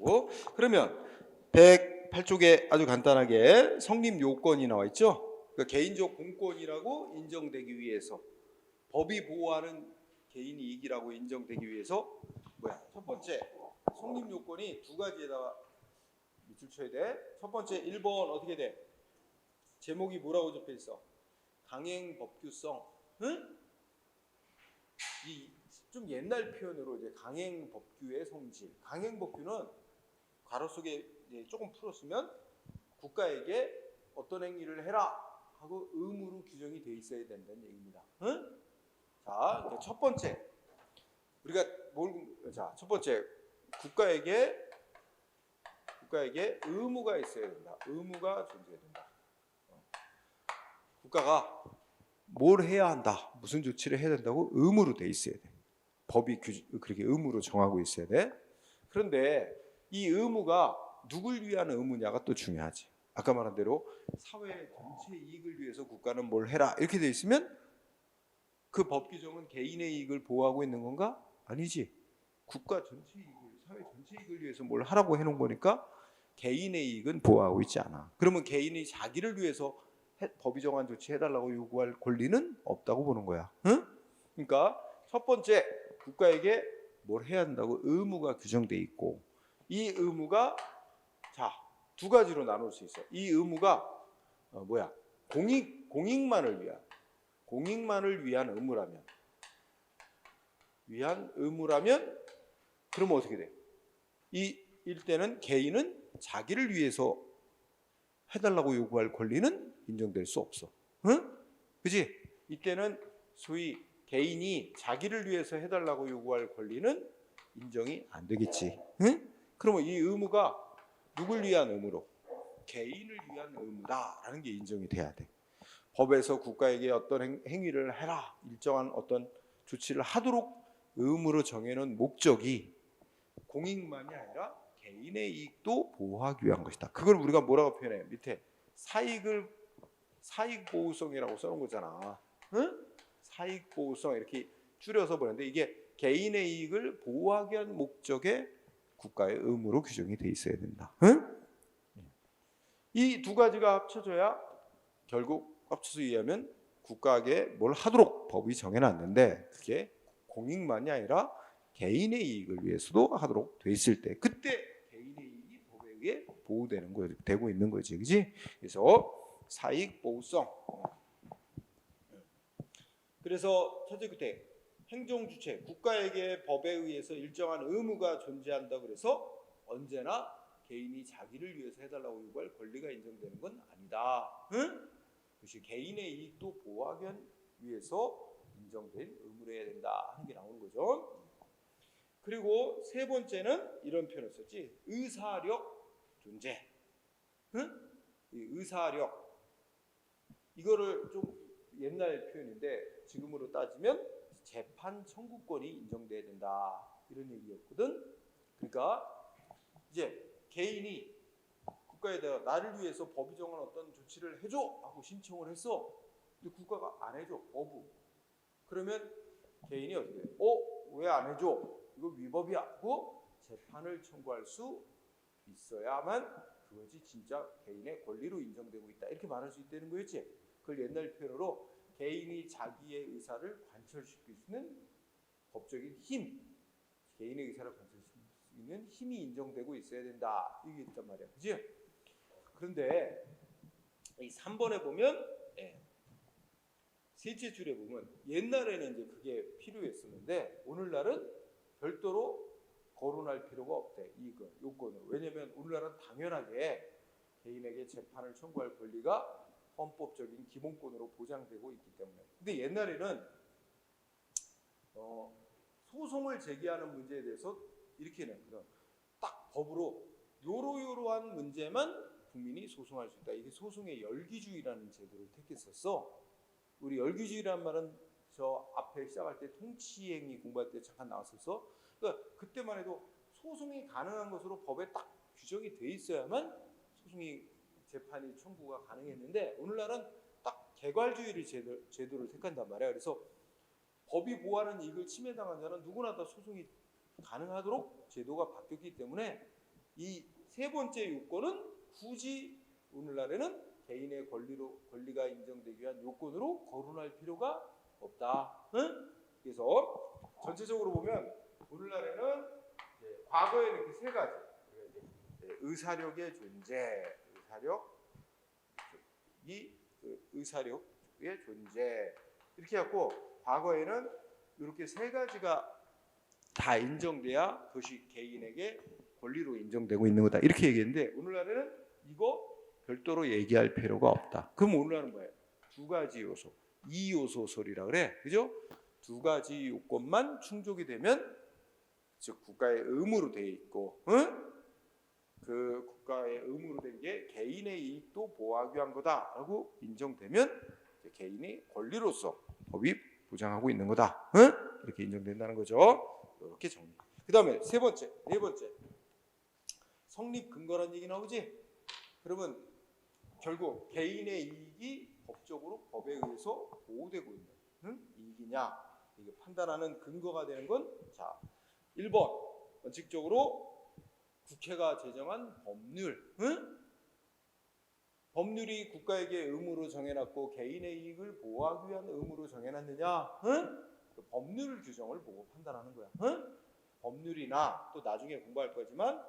거고. 그러면 108쪽에 아주 간단하게 성립 요건이 나와 있죠. 그러니까 개인적 공권이라고 인정되기 위해서, 법이 보호하는 개인 이익이라고 인정되기 위해서 첫 번째 성립 요건이 두 가지에다가 밑줄 쳐야 돼. 첫 번째 1번 어떻게 돼? 제목이 뭐라고 적혀 있어? 강행 법규성. 응? 이 좀 옛날 표현으로 이제 강행 법규의 성질. 강행 법규는 괄호 속에 조금 풀었으면 국가에게 어떤 행위를 해라 하고 의무로 규정이 돼 있어야 된다는 얘기입니다. 응? 자, 첫 번째 우리가 첫 번째 국가에게 의무가 있어야 된다. 의무가 존재해야 된다. 국가가 뭘 해야 한다, 무슨 조치를 해야 된다고 의무로 돼 있어야 돼. 법이 그렇게 의무로 정하고 있어야 돼. 그런데 이 의무가 누굴 위한 의무냐가 또 중요하지. 아까 말한 대로 사회 전체 이익을 위해서 국가는 뭘 해라 이렇게 돼 있으면 그 법 규정은 개인의 이익을 보호하고 있는 건가? 아니지. 국가 전체 이익을, 사회 전체 이익을 위해서 뭘 하라고 해놓은 거니까 개인의 이익은 보호하고 있지 않아. 그러면 개인이 자기를 위해서 법이 정한 조치 해달라고 요구할 권리는 없다고 보는 거야. 응? 그러니까 첫 번째 국가에게 뭘 해야 한다고 의무가 규정돼 있고, 이 의무가 두 가지로 나눌 수 있어. 이 의무가 공익만을 위한 의무라면 그러면 어떻게 돼? 이때는 개인은 자기를 위해서 해달라고 요구할 권리는 인정될 수 없어. 응? 그지? 이때는 소위 개인이 자기를 위해서 해달라고 요구할 권리는 인정이 안 되겠지. 응? 그러면 이 의무가 누굴 위한 의무로? 개인을 위한 의무다라는 게 인정이 돼야 돼. 법에서 국가에게 어떤 행위를 해라, 일정한 어떤 조치를 하도록 의무로 정해놓은 목적이 공익만이 아니라 개인의 이익도 보호하기 위한 것이다. 그걸 우리가 뭐라고 표현해? 밑에 사익보호성이라고 써놓은 거잖아. 응? 사익보호성 이렇게 줄여서 보는데 이게 개인의 이익을 보호하기 위한 목적의 국가의 의무로 규정이 돼 있어야 된다. 응? 이 두 가지가 합쳐져야 결국 합쳐서 이해하면 국가에게 뭘 하도록 법이 정해놨는데 그게 공익만이 아니라 개인의 이익을 위해서도 하도록 돼 있을 때 그때 개인의 이익이 법에 의해 보호되는 거 되고 있는 거지, 그렇지? 그래서 사익 보호성. 그래서 첫째 끝에 행정 주체 국가에게 법에 의해서 일정한 의무가 존재한다. 그래서 언제나 개인이 자기를 위해서 해달라고 요구할 권리가 인정되는 건 아니다. 응? 그것이 개인의 이익도 보호하기 위해서 인정된 의무로 해야 된다 하는 게 나오는 거죠. 그리고 세 번째는 이런 표현을 썼지. 의사력 존재. 응? 이 의사력. 이거를 좀 옛날 표현인데 지금으로 따지면 재판 청구권이 인정돼야 된다 이런 얘기였거든. 그러니까 이제 개인이 국가에다가 나를 위해서 법이 정한 어떤 조치를 해줘 하고 신청을 했어. 근데 국가가 안 해줘. 거부. 그러면 개인이 어떻게 해? 왜 안 해줘? 이거 위법이야 하고 재판을 청구할 수 있어야만 그것이 진짜 개인의 권리로 인정되고 있다 이렇게 말할 수 있다는 거였지. 그걸 옛날 표현으로 개인이 자기의 의사를 관철시킬 수 있는 법적인 힘, 개인의 의사를 관철시킬 수 있는 힘이 인정되고 있어야 된다 이게 있단 말이야, 그지? 그런데 이 3번에 보면 셋째 줄에 보면 옛날에는 이제 그게 필요했었는데 오늘날은 별도로 거론할 필요가 없대. 이 요건을. 왜냐하면 오늘날은 당연하게 개인에게 재판을 청구할 권리가 헌법적인 기본권으로 보장되고 있기 때문에. 근데 옛날에는 소송을 제기하는 문제에 대해서 이렇게는 그런 딱 법으로 요러요러한 문제만 국민이 소송할 수 있다. 이게 소송의 열기주의라는 제도를 택했었어. 우리 열기주의라는 말은 저 앞에 시작할 때 통치행위 공부할 때 잠깐 나왔었어. 그러니까 그때만 해도 소송이 가능한 것으로 법에 딱 규정이 돼 있어야만 소송이 재판이 청구가 가능했는데 오늘날은 딱 개괄주의를 제도를 택한단 말이야. 그래서 법이 보호하는 이익을 침해당한 자는 누구나 다 소송이 가능하도록 제도가 바뀌었기 때문에 이 세 번째 요건은 굳이 오늘날에는 개인의 권리가 인정되기 위한 요건으로 거론할 필요가 없다. 응? 그래서 전체적으로 보면 오늘날에는 과거에는 이렇게 세 가지. 의사력의 존재, 의사력의 존재 이렇게 해갖고 과거에는 이렇게 세 가지가 다 인정돼야 그것이 개인에게 권리로 인정되고 있는 거다 이렇게 얘기했는데 오늘날에는 이거 별도로 얘기할 필요가 없다. 그럼 오늘날은 뭐예요? 두 가지 요소, 이요소설이라 그래, 그죠? 두 가지 요건만 충족이 되면 즉 국가의 의무로 돼 있고, 응? 그 국가의 의무로 된 게 개인의 이익도 보호하기 위한 거다라고 인정되면 개인이 권리로서 법이 보장하고 있는 거다. 응? 이렇게 인정된다는 거죠. 이렇게 정리. 그 다음에 네 번째 성립 근거란 얘기 나오지? 그러면 결국 개인의 이익이 법적으로 법에 의해서 보호되고 있는 이익이냐 이게 판단하는 근거가 되는 건 자 1번 원칙적으로 국회가 제정한 법률, 응? 법률이 국가에게 의무로 정해놨고 개인의 이익을 보호하기 위한 의무로 정해놨느냐, 응? 그 법률 규정을 보고 판단하는 거야. 응? 법률이나 또 나중에 공부할 거지만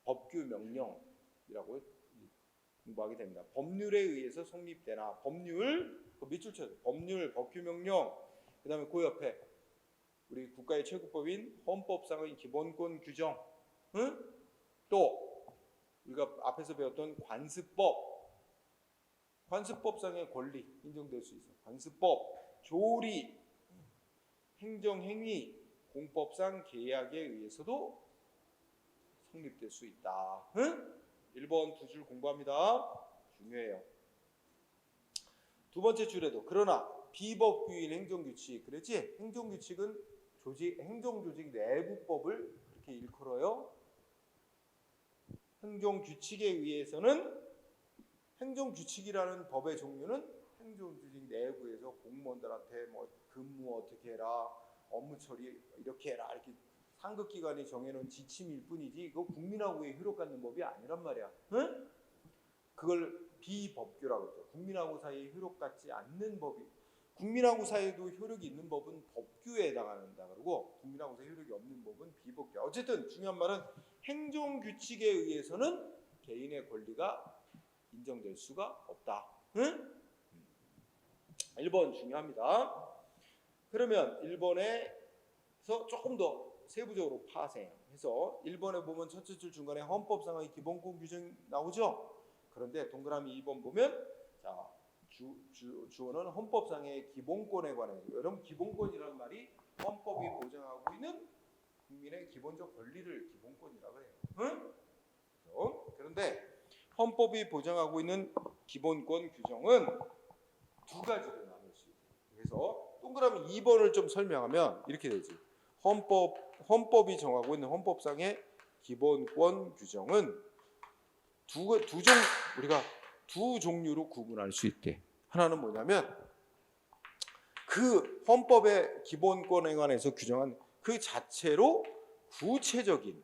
법규 명령이라고 공부하게 됩니다. 법률에 의해서 성립되나 법률 그 밑줄 쳐서 법률, 법규 명령 그다음에 그 옆에 우리 국가의 최고법인 헌법상의 기본권 규정, 응? 또 우리가 앞에서 배웠던 관습법상의 권리 인정될 수 있어. 관습법, 조리, 행정행위, 공법상 계약에 의해서도 성립될 수 있다. 응? 1번 두 줄 공부합니다. 중요해요. 두 번째 줄에도 그러나 비법규인 행정규칙 그랬지? 행정규칙은 행정조직 내부법을 그렇게 일컬어요. 행정규칙에 의해서는 행정규칙이라는 법의 종류는 행정조직 내부에서 공무원들한테 뭐 근무 어떻게 해라, 업무 처리 이렇게 해라 이렇게 상급기관이 정해놓은 지침일 뿐이지 이거 국민하고의 효력 갖는 법이 아니란 말이야. 응? 그걸 비법규라고 그러죠. 국민하고 사이에 효력 갖지 않는 법이 국민하고 사이에도 효력이 있는 법은 법규에 해당한다 그러고 국민하고 사이에 효력이 없는 법은 비법규. 어쨌든 중요한 말은 행정규칙에 의해서는 개인의 권리가 인정될 수가 없다. 응? 1번 중요합니다. 그러면 1번에서 조금 더 세부적으로 파생해서 1번에 보면 첫째 줄 중간에 헌법상의 기본권 규정 나오죠. 그런데 동그라미 2번 보면 자 주어는 헌법상의 기본권에 관해서 여러분 기본권이라는 말이 헌법이 보장하고 있는 국민의 기본적 권리를 기본권이라고 해요. 응? 그런데 헌법이 보장하고 있는 기본권 규정은 두 가지로 나눌 수 있어요. 그래서 동그라미 2번을 좀 설명하면 이렇게 되지. 헌법이 정하고 있는 헌법상의 기본권 규정은 우리가 두 종류로 구분할 수 있대. 하나는 뭐냐면 그 헌법의 기본권에 관해서 규정한 그 자체로 구체적인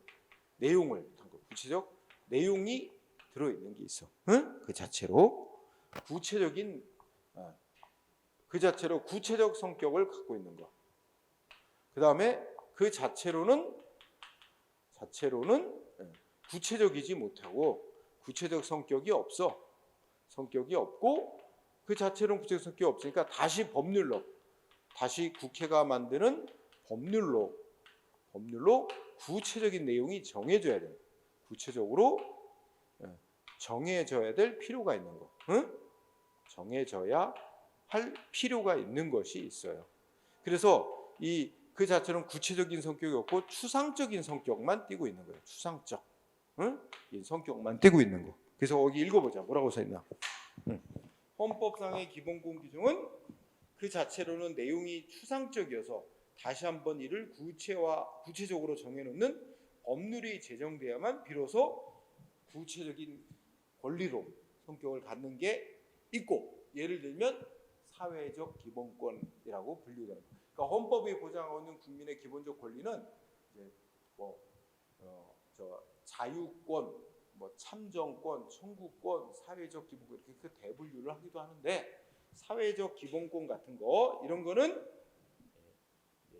구체적 내용이 들어있는 게 있어. 응? 그 자체로 구체적 성격을 갖고 있는 거. 그 다음에 그 자체로는 구체적이지 못하고 구체적 성격이 없고 그 자체로는 구체적 성격이 없으니까 다시 국회가 만드는 법률로 구체적인 내용이 정해져야 돼. 구체적으로 정해져야 될 필요가 있는 거. 응? 정해져야 할 필요가 있는 것이 있어요. 그래서 그 자체는 구체적인 성격이 없고 추상적인 성격만 띠고 있는 거예요. 추상적. 응? 이 성격만 띠고 있는 거. 그래서 여기 읽어보자. 뭐라고 써있나? 헌법상의 기본권 규정은 그 자체로는 내용이 추상적이어서 다시 한번 이를 구체적으로 정해놓는 법률이 제정돼야만 비로소 구체적인 권리로 성격을 갖는 게 있고 예를 들면 사회적 기본권이라고 분류되는 거예요. 그러니까 헌법이 보장하고 있는 국민의 기본적 권리는 이제 자유권, 뭐 참정권, 청구권, 사회적 기본권 이렇게 그 대분류를 하기도 하는데 사회적 기본권 같은 거 이런 거는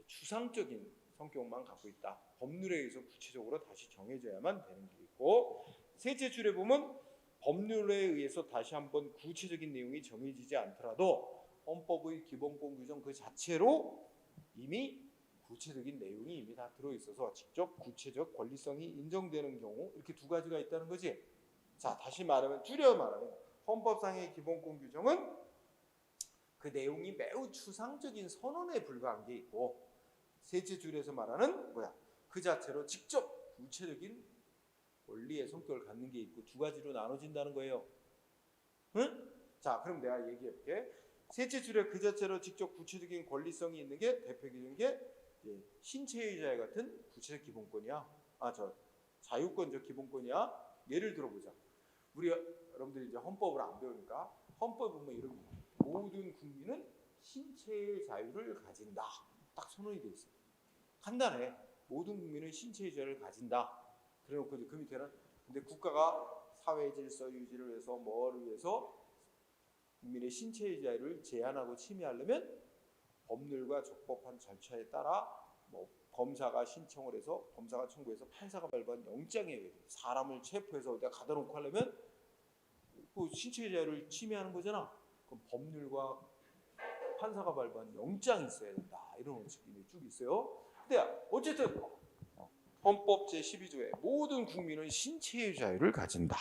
추상적인 성격만 갖고 있다. 법률에 의해서 구체적으로 다시 정해져야만 되는 게 있고 셋째 줄에 보면 법률에 의해서 다시 한번 구체적인 내용이 정해지지 않더라도 헌법의 기본권 규정 그 자체로 이미 구체적인 내용이 이미 다 들어있어서 직접 구체적 권리성이 인정되는 경우 이렇게 두 가지가 있다는 거지. 자, 다시 말하면 줄여 말하면 헌법상의 기본권 규정은 그 내용이 매우 추상적인 선언에 불과한 게 있고 셋째 줄에서 말하는 뭐야? 그 자체로 직접 구체적인 권리의 성격을 갖는 게 있고 두 가지로 나눠진다는 거예요. 응? 자, 그럼 내가 얘기해 볼게. 셋째 줄에 그 자체로 직접 구체적인 권리성이 있는 게 대표적인 게 신체의 자유 같은 구체적 기본권이야. 자유권적 기본권이야. 예를 들어보자. 우리 여러분들이 이제 헌법을 안 배우니까 헌법 보면 이런 거. 모든 국민은 신체의 자유를 가진다. 딱 선언이 돼 있어. 간단해. 모든 국민은 신체의 자유를 가진다. 그래놓고 이제 그 밑에는 근데 국가가 사회 질서 유지를 위해서 뭐를 위해서 국민의 신체의 자유를 제한하고 침해하려면 법률과 적법한 절차에 따라 뭐 검사가 신청을 해서 검사가 청구해서 판사가 발부한 영장에 사람을 체포해서 어디다 가둬 놓고 하려면 그 신체의 자유를 침해하는 거잖아. 그럼 법률과 판사가 발부한 영장이 있어야 된다. 이런 원칙이 쭉 있어요. 근데 어쨌든 헌법 제12조에 모든 국민은 신체의 자유를 가진다.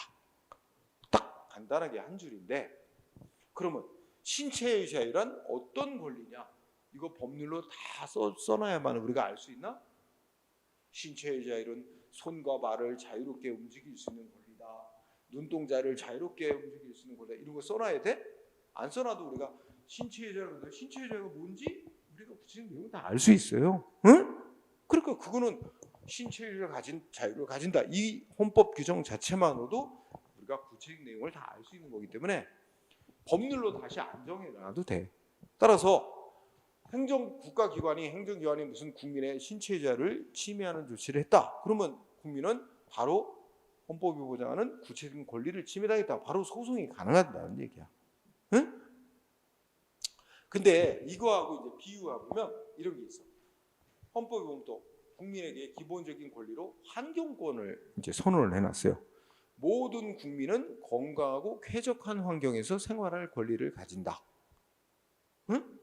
딱 간단하게 한 줄인데 그러면 신체의 자유란 어떤 권리냐? 이거 법률로 다 써놔야만 우리가 알 수 있나? 신체의 자유는 손과 발을 자유롭게 움직일 수 있는 권리다. 눈동자를 자유롭게 움직일 수 있는 권리다. 이런 거 써놔야 돼? 안 써놔도 우리가 신체의 자유가 뭔지 우리가 구체적인 내용을 다 알 수 있어요. 응? 그러니까 그거는 신체의 자유를 가진다. 이 헌법 규정 자체만으로도 우리가 구체적인 내용을 다 알 수 있는 거기 때문에 법률로 다시 안 정해놔도 돼. 따라서 행정기관이 무슨 국민의 신체의 자유를 침해하는 조치를 했다. 그러면 국민은 바로 헌법이 보장하는 구체적인 권리를 침해당했다. 바로 소송이 가능하다는 얘기야. 응? 근데 이거하고 이제 비유해보면 이런 게 있어. 헌법에 보면 또 국민에게 기본적인 권리로 환경권을 이제 선언을 해놨어요. 모든 국민은 건강하고 쾌적한 환경에서 생활할 권리를 가진다. 응?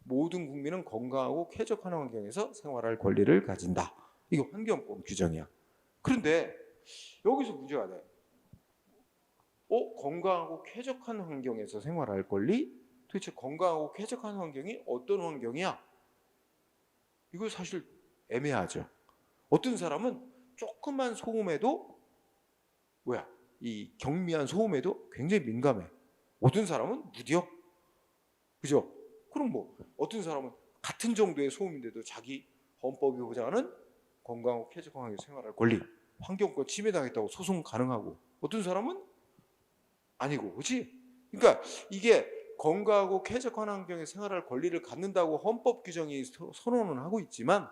모든 국민은 건강하고 쾌적한 환경에서 생활할 권리를 가진다. 이거 환경권 규정이야. 그런데 여기서 문제가 돼. 건강하고 쾌적한 환경에서 생활할 권리? 도대체 건강하고 쾌적한 환경이 어떤 환경이야? 이거 사실 애매하죠. 어떤 사람은 조그만 소음에도 이 경미한 소음에도 굉장히 민감해. 어떤 사람은 무디어. 그죠? 그럼 뭐 어떤 사람은 같은 정도의 소음인데도 자기 헌법이 보장하는 건강하고 쾌적한 환경에서 생활할 권리, 환경권 침해당했다고 소송 가능하고 어떤 사람은 아니고, 그렇지? 그러니까 이게 건강하고 쾌적한 환경에서 생활할 권리를 갖는다고 헌법 규정이 선언은 하고 있지만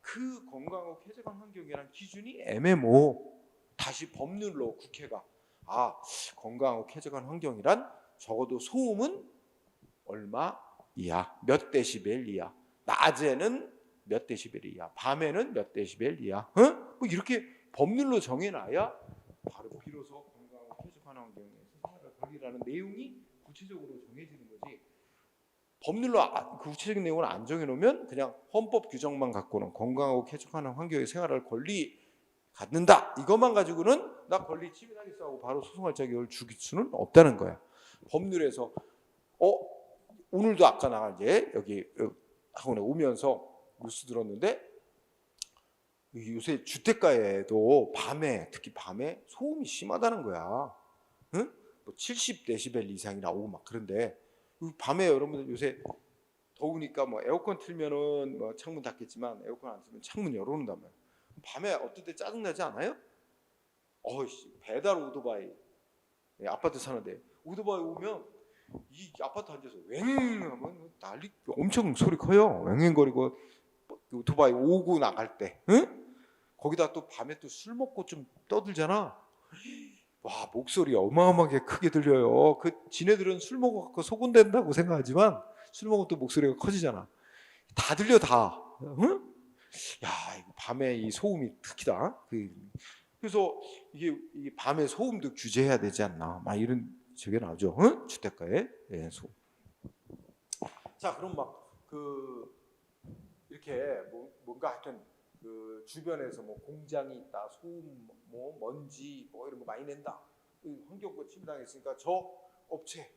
그 건강하고 쾌적한 환경이라는 기준이 애매모. 다시 법률로 국회가 건강하고 쾌적한 환경이란 적어도 소음은 얼마 이하, 몇 데시벨 이하, 낮에는 몇 데시벨 이하, 밤에는 몇 데시벨 이하, 뭐 이렇게 법률로 정해놔야 바로 비로소 건강하고 쾌적한 환경에서 생활할 권리라는 내용이 구체적으로 정해지는 거지. 법률로 구체적인 내용을 안 정해놓으면 그냥 헌법 규정만 갖고는 건강하고 쾌적한 환경에 생활할 권리 갖는다. 이것만 가지고는 나 권리 침해당했어 하고 바로 소송할 자격을 주길 수는 없다는 거야. 법률에서 오늘도 아까 나가 이제 여기 학원에 오면서 뉴스 들었는데 요새 주택가에도 특히 밤에 소음이 심하다는 거야. 응? 뭐 70데시벨 이상이 나오고 막 그런데 밤에 여러분들 요새 더우니까 뭐 에어컨 틀면은 뭐 창문 닫겠지만 에어컨 안 틀면 창문 열어놓는단 말이야. 밤에 어떨 때 짜증 나지 않아요? 배달 오토바이 아파트 사는데 오토바이 오면 이 아파트 앉아서 웽하면 난리 엄청 소리 커요. 웽거리고 오토바이 오고 나갈 때, 응? 거기다 또 밤에 또 술 먹고 좀 떠들잖아. 와, 목소리 어마어마하게 크게 들려요. 지네들은 술 먹어갖고 소곤된다고 생각하지만 술 먹으면 또 목소리가 커지잖아. 다 들려 다. 응? 야, 이거 밤에 이 소음이 특히다. 그래서 이게 이 밤에 소음도 규제해야 되지 않나? 막 이런 저게 나오죠. 응? 주택가에 예, 소음. 자, 그럼 막 이렇게 뭔가 하여튼 주변에서 뭐 공장이 있다, 소음, 뭐 먼지, 뭐 이런 거 많이 낸다. 환경부 침해당했으니까 저 업체,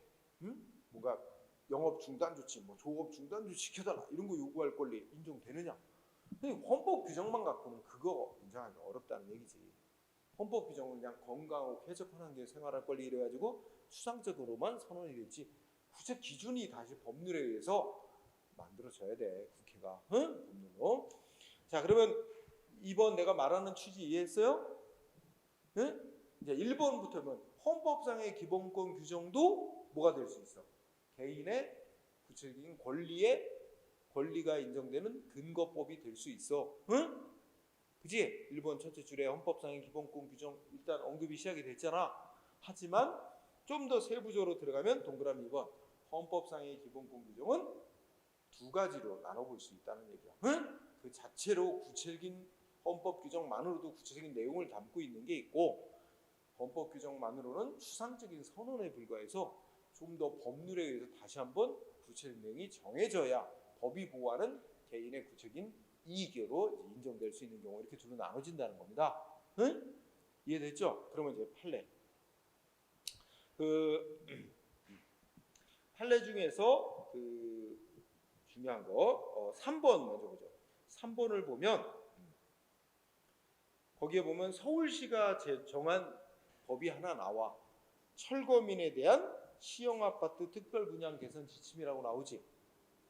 뭔가 영업 중단 조치, 뭐 조업 중단 조치 시켜달라 이런 거 요구할 권리 인정되느냐? 헌법 규정만 갖고는 그거 인정하기 어렵다는 얘기지. 헌법 규정은 그냥 건강하고 쾌적한 환경에 생활할 권리 이래가지고 추상적으로만 선언이 됐지. 구체 기준이 다시 법률에 의해서 만들어져야 돼. 국회가. 응? 법률로. 자, 그러면 이번 내가 말하는 취지 이해했어요? 응? 이제 1번부터는 헌법상의 기본권 규정도 뭐가 될 수 있어? 개인의 구체적인 권리가 인정되는 근거법이 될 수 있어. 응? 그지? 1번 첫째 줄에 헌법상의 기본권 규정 일단 언급이 시작이 됐잖아. 하지만 좀 더 세부적으로 들어가면 동그라미 2번 헌법상의 기본권 규정은 두 가지로 나눠볼 수 있다는 얘기야. 응? 그 자체로 구체적인 헌법 규정만으로도 구체적인 내용을 담고 있는 게 있고 헌법 규정만으로는 추상적인 선언에 불과해서 좀 더 법률에 의해서 다시 한번 구체적인 내용이 정해져야 법이 보호하는 개인의 구체적인 이익으로 인정될 수 있는 경우 이렇게 둘로 나눠진다는 겁니다. 응? 이해됐죠? 그러면 이제 판례. 판례 중에서 중요한 거 3번 먼저 보죠. 3번을 보면 거기에 보면 서울시가 정한 법이 하나 나와. 철거민에 대한 시형아파트 특별분양 개선 지침이라고 나오지.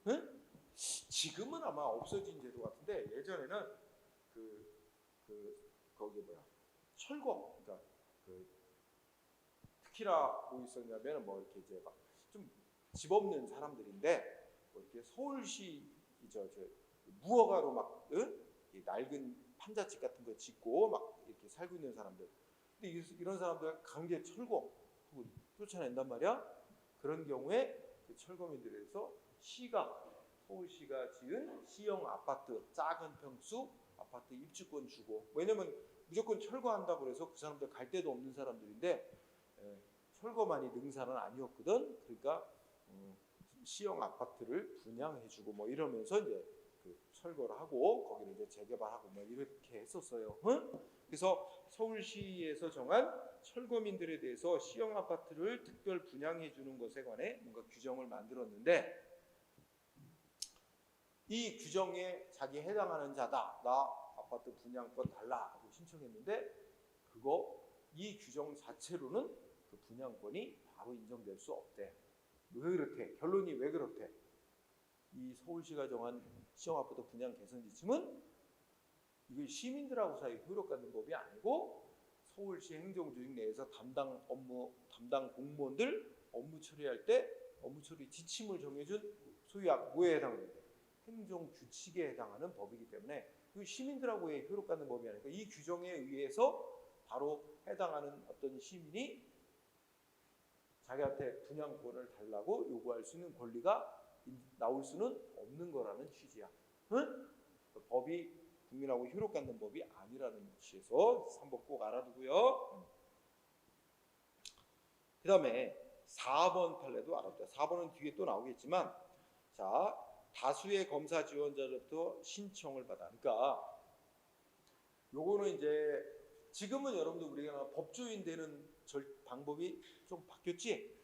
응? 지금은 아마 없어진 제도 같은데 예전에는 거기 철거, 그러니까 특히나 뭐 있었냐면 뭐 이렇게 이제 막 좀 집 없는 사람들인데 뭐 이렇게 서울시 무허가로 막 낡은 판자집 같은 거 짓고 막 이렇게 살고 있는 사람들. 근데 이런 사람들 강제 철거 쫓아낸단 말이야. 그런 경우에 그 철거민들에 대해서 서울시가 지은 시형 아파트 작은 평수 아파트 입주권 주고. 왜냐면 무조건 철거한다고 해서 그 사람들 갈 데도 없는 사람들인데 철거만이 능사는 아니었거든. 그러니까 시형 아파트를 분양해주고 뭐 이러면서 이제 철거를 하고 거기를 이제 재개발하고 뭐 이렇게 했었어요. 응? 그래서 서울시에서 정한 철거민들에 대해서 시형 아파트를 특별 분양해주는 것에 관해 뭔가 규정을 만들었는데 이 규정에 자기 해당하는 자다. 나 아파트 분양권 달라 하고 신청했는데 이 규정 자체로는 그 분양권이 바로 인정될 수 없대. 왜 그렇대? 결론이 왜 그렇대? 이 서울시가 정한 시형아파트 분양 개선 지침은 이게 시민들하고 사이 효력 갖는 법이 아니고 서울시 행정조직 내에서 담당 공무원들 업무 처리할 때 업무 처리 지침을 정해준 소위 뭐에 해당되는데 행정규칙에 해당하는 법이기 때문에 그 시민들하고의 효력 갖는 법이 아니니까 이 규정에 의해서 바로 해당하는 어떤 시민이 자기한테 분양권을 달라고 요구할 수 있는 권리가 나올 수는 없는 거라는 취지야. 응? 법이 국민하고 효력 갖는 법이 아니라는 취지에서 3번 꼭 알아두고요. 그 다음에 4번 판례도 알아두자. 4번은 뒤에 또 나오겠지만 자 다수의 검사 지원자로부터 신청을 받아. 그러니까 요거는 이제 지금은 여러분들 우리가 법조인 되는 방법이 좀 바뀌었지.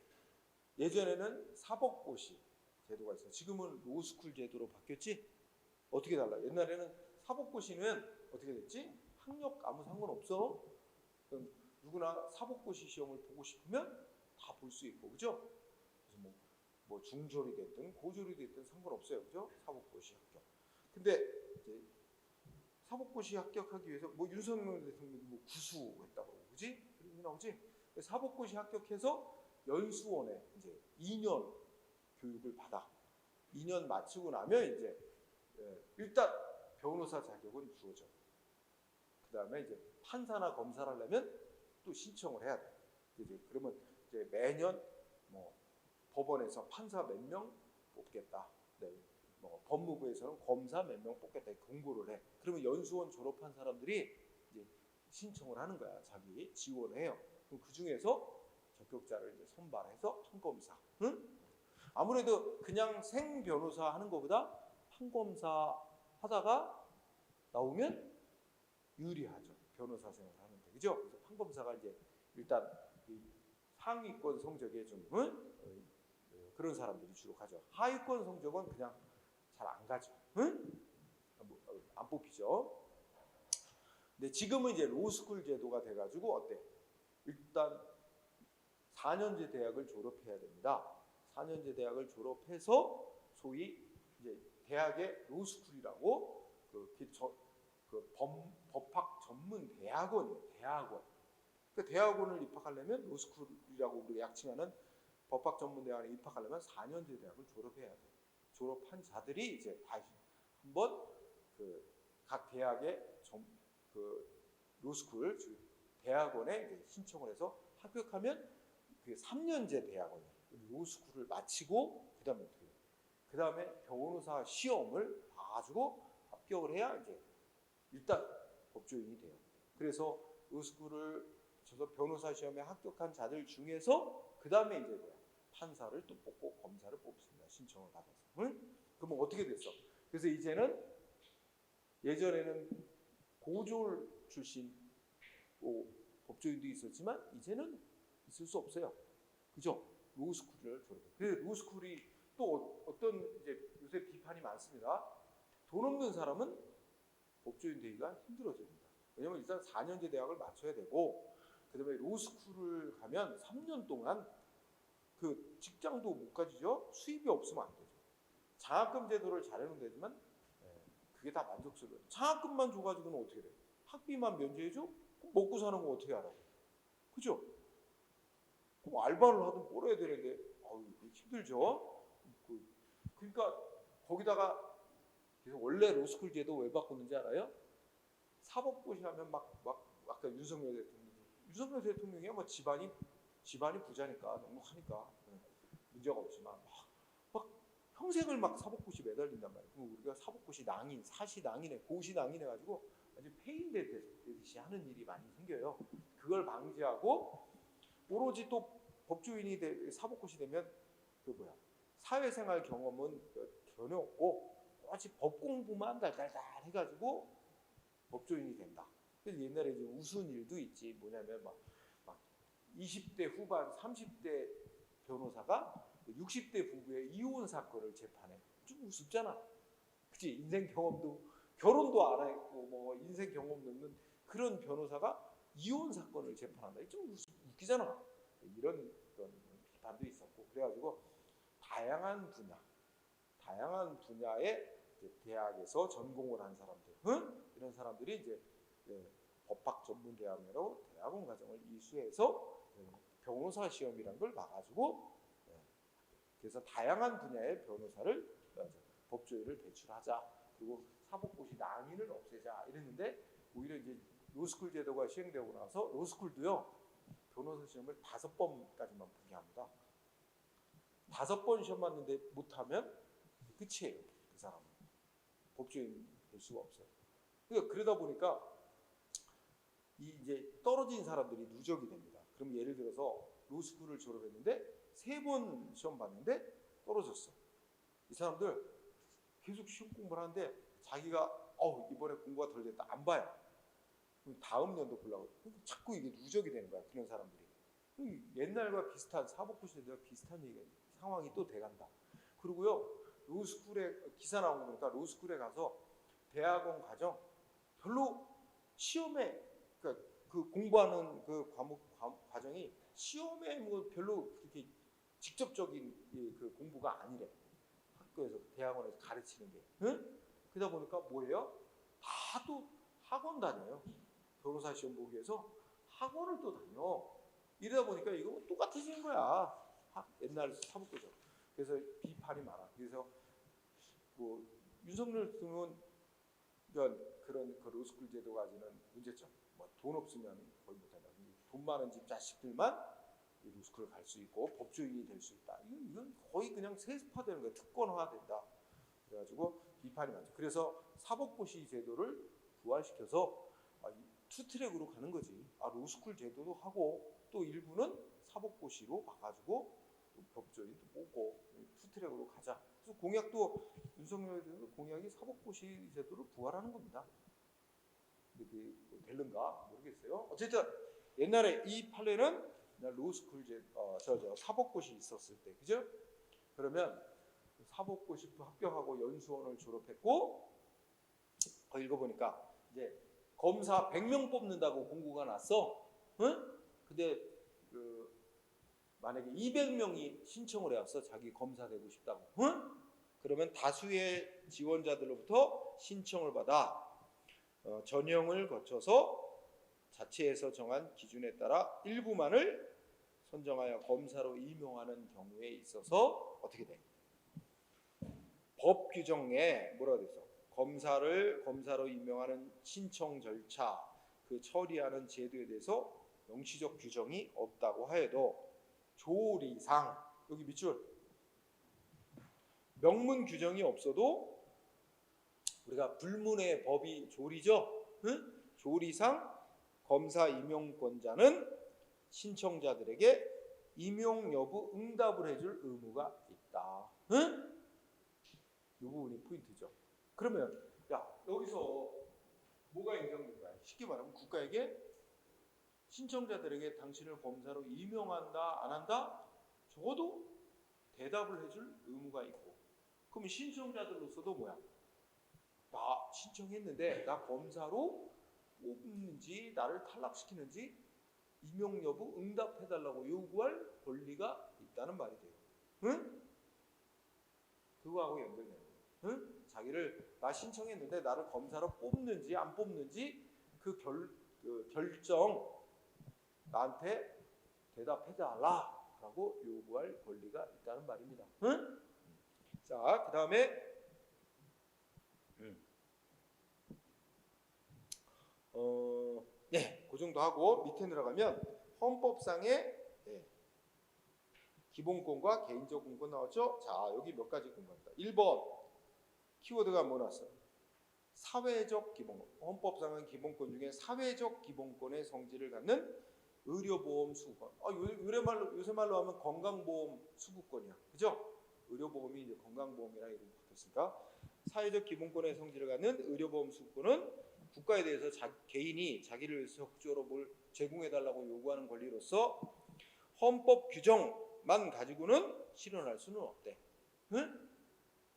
예전에는 사법고시 제도가 있어요. 지금은 로스쿨 제도로 바뀌었지. 어떻게 달라? 옛날에는 사법고시는 어떻게 됐지? 학력 아무 상관없어. 그럼 누구나 사법고시 시험을 보고 싶으면 다 볼 수 있고, 그죠? 그래서 뭐 중졸이 됐든 고졸이 됐든 상관없어요, 그죠? 사법고시 합격. 근데 이제 사법고시 합격하기 위해서 뭐 윤석열 대통령이 뭐 구수했다고, 그지? 그런 게 나오지. 사법고시 합격해서 연수원에 이제 2년 교육을 받아. 2년 마치고 나면 이제 일단 변호사 자격은 주어져. 그다음에 이제 판사나 검사를 하려면 또 신청을 해야 돼. 이제 그러면 이제 매년 뭐 법원에서 판사 몇 명 뽑겠다. 네. 뭐 법무부에서는 검사 몇 명 뽑겠다 공고를 해. 그러면 연수원 졸업한 사람들이 이제 신청을 하는 거야. 자기 지원을 해요. 그럼 그 중에서 적격자를 이제 선발해서 판검사. 응? 아무래도 그냥 생 변호사 하는 것보다 판검사 하다가 나오면 유리하죠. 변호사 생활 하는데. 그죠? 그래서 판검사가 이제 일단 상위권 성적에 좀 그런 사람들이 주로 가죠. 하위권 성적은 그냥 잘 안 가죠. 응? 안 뽑히죠. 근데 지금은 이제 로스쿨 제도가 돼가지고 어때? 일단 4년제 대학을 졸업해야 됩니다. 4년제 대학을 졸업해서 소위 이제 대학의 로스쿨이라고 법학 전문 대학원이에요. 대학원. 그 대학원을 입학하려면 로스쿨이라고 우리가 약칭하는 법학 전문 대학원에 입학하려면 4년제 대학을 졸업해야 돼요. 졸업한 자들이 이제 다시 한번 각 대학의 로스쿨 대학원에 이제 신청을 해서 합격하면 그게 3년제 대학원이에요. 로스쿨을 마치고 그다음에 어떻게 해요? 그다음에 변호사 시험을 봐가지고 합격을 해야 이제 일단 법조인이 돼요. 그래서 로스쿨을 저서 변호사 시험에 합격한 자들 중에서 그다음에 이제 뭐야? 판사를 또 뽑고 검사를 뽑습니다. 신청을 받아서. 응? 그러면 어떻게 됐어? 그래서 이제는 예전에는 고졸 출신 법조인도 있었지만 이제는 있을 수 없어요. 그죠? 로스쿨을 졸업해. 그래서 로스쿨이 또 어떤 이제 요새 비판이 많습니다. 돈 없는 사람은 법조인 되기가 힘들어집니다. 왜냐면 일단 4년제 대학을 마쳐야 되고 그다음에 로스쿨을 가면 3년 동안 그 직장도 못 가지죠. 수입이 없으면 안 되죠. 장학금 제도를 잘 해놓으면 되지만 그게 다 만족스러워요. 장학금만 줘가지고는 어떻게 돼요? 학비만 면제해줘? 먹고 사는 거 어떻게 알아? 그죠? 그럼 알바를 하든 뭘 해야 되는데 힘들죠? 그러니까 거기다가 그래서 원래 로스쿨 제도 왜 바꿨는지 알아요? 사법고시 하면 막 아까 윤석열 대통령이야 뭐 집안이 부자니까 넉넉하니까 문제가 없지만 막 평생을 막 사법고시 매달린단 말이에요. 그럼 우리가 사법고시 낭인, 사시 낭인해, 고시 낭인해 가지고 아주 폐인되듯이 하는 일이 많이 생겨요. 그걸 방지하고 오로지 또 법조인이 사법고시 되면 사회생활 경험은 전혀 없고 오로지 법 공부만 달달달 해가지고 법조인이 된다. 그래서 옛날에 이제 우스운 일도 있지. 뭐냐면 막 20대 후반, 30대 변호사가 60대 부부의 이혼 사건을 재판해. 좀 우습잖아. 그치? 인생 경험도 결혼도 안 했고 뭐 인생 경험 없는 그런 변호사가 이혼 사건을 재판한다. 좀 웃기잖아. 이런 비판도 있었고 그래가지고 다양한 분야의 대학에서 전공을 한 사람들, 이런 사람들이 이제 법학 전문 대학으로 대학원 과정을 이수해서 변호사 시험이라는 걸 봐가지고 그래서 다양한 분야의 변호사를 법조인을 배출하자. 그리고 사법고시 낭인을 없애자 이랬는데 오히려 이제 로스쿨 제도가 시행되고 나서 로스쿨도요 변호사 시험을 5번까지만 보게 합니다. 5번 시험 봤는데 못하면 끝이에요. 그 사람은 법조인 될 수가 없어요. 그러다 보니까 이제 떨어진 사람들이 누적이 됩니다. 그럼 예를 들어서 로스쿨을 졸업했는데 3번 시험 봤는데 떨어졌어. 이 사람들 계속 시험 공부를 하는데 자기가 이번에 공부가 덜 됐다 안 봐요. 그럼 다음 연도 보려고 자꾸 이게 누적이 되는 거야. 그런 사람들이. 옛날과 비슷한 사법고시와 비슷한 상황이 또 돼간다. 그리고요 로스쿨에 기사 나온 거니까 로스쿨에 가서 대학원 과정 별로 시험에 그러니까 그 공부하는 그 과정이 시험에 뭐 별로 그렇게 직접적인 그 공부가 아니래. 학교에서 대학원에서 가르치는 게. 응? 그러다 보니까 뭐예요? 다도 학원 다녀요. 변호사 시험 보기 위해서 학원을 또 다녀. 이러다 보니까 이거 똑같아지는 거야. 옛날 사법고죠. 그래서 비판이 많아. 그래서 뭐 윤석열 대통령은 그런 그 로스쿨 제도가 가지는 문제점. 뭐 돈 없으면 거의 못한다. 돈 많은 집 자식들만 이 로스쿨을 갈 수 있고 법조인이 될 수 있다. 이건 거의 그냥 세습화되는 거예요. 특권화된다. 그래가지고 비판이 많죠. 그래서 사법고시 제도를 부활시켜서 투트랙으로 가는 거지. 로스쿨 제도도 하고 또 일부는 사법고시로 가가지고 또 법조인도 뽑고 투트랙으로 가자. 그래서 공약도 윤석열 대통령 공약이 사법고시 제도를 부활하는 겁니다. 이게 뭐 될는가 모르겠어요. 어쨌든 옛날에 이 판례는 로스쿨 사법고시 있었을 때, 그죠? 그러면 사법고시도 합격하고 연수원을 졸업했고, 읽어보니까 이제 검사 100명 뽑는다고 공고가 났어. 응? 근데 만약에 200명이 신청을 해왔어. 자기 검사 되고 싶다고. 응? 그러면 다수의 지원자들로부터 신청을 받아 전형을 거쳐서 자체에서 정한 기준에 따라 일부만을 선정하여 검사로 임용하는 경우에 있어서 어떻게 돼? 법 규정에 뭐라고 돼 있어? 검사를 검사로 임명하는 신청 절차, 그 처리하는 제도에 대해서 명시적 규정이 없다고 하여도 조리상, 여기 밑줄 명문 규정이 없어도 우리가 불문의 법이 조리죠. 응? 조리상 검사 임용권자는 신청자들에게 임용 여부 응답을 해줄 의무가 있다. 응? 이 부분이 포인트죠. 그러면 여기서 뭐가 인정된 거야? 쉽게 말하면 국가에게 신청자들에게 당신을 검사로 임용한다 안 한다? 적어도 대답을 해줄 의무가 있고, 그럼 신청자들로서도 뭐야? 나 신청했는데 나 검사로 뽑는지 나를 탈락시키는지 임용 여부 응답해달라고 요구할 권리가 있다는 말이 돼요. 응? 그거하고 연결되는 거예요. 응? 자기를 나 신청했는데 나를 검사로 뽑는지 안 뽑는지 그 결정 나한테 대답해달라라고 요구할 권리가 있다는 말입니다. 응? 자, 그 다음에 그 정도 하고 밑에 들어가면 헌법상의 기본권과 개인적 공권 나왔죠? 자, 여기 몇 가지 공부합니다. 1번 키워드가 뭐 나왔어요? 사회적 기본권. 헌법상은 기본권 중에 사회적 기본권의 성질을 갖는 의료보험 수급권. 요새 말로 하면 건강보험 수급권이야. 그죠? 의료보험이 이제 건강보험이랑 이름 붙었으니까 사회적 기본권의 성질을 갖는 의료보험 수급권은 국가에 대해서 개인이 자기를 위해서 적극적으로 뭘 제공해달라고 요구하는 권리로서 헌법 규정만 가지고는 실현할 수는 없대. 응?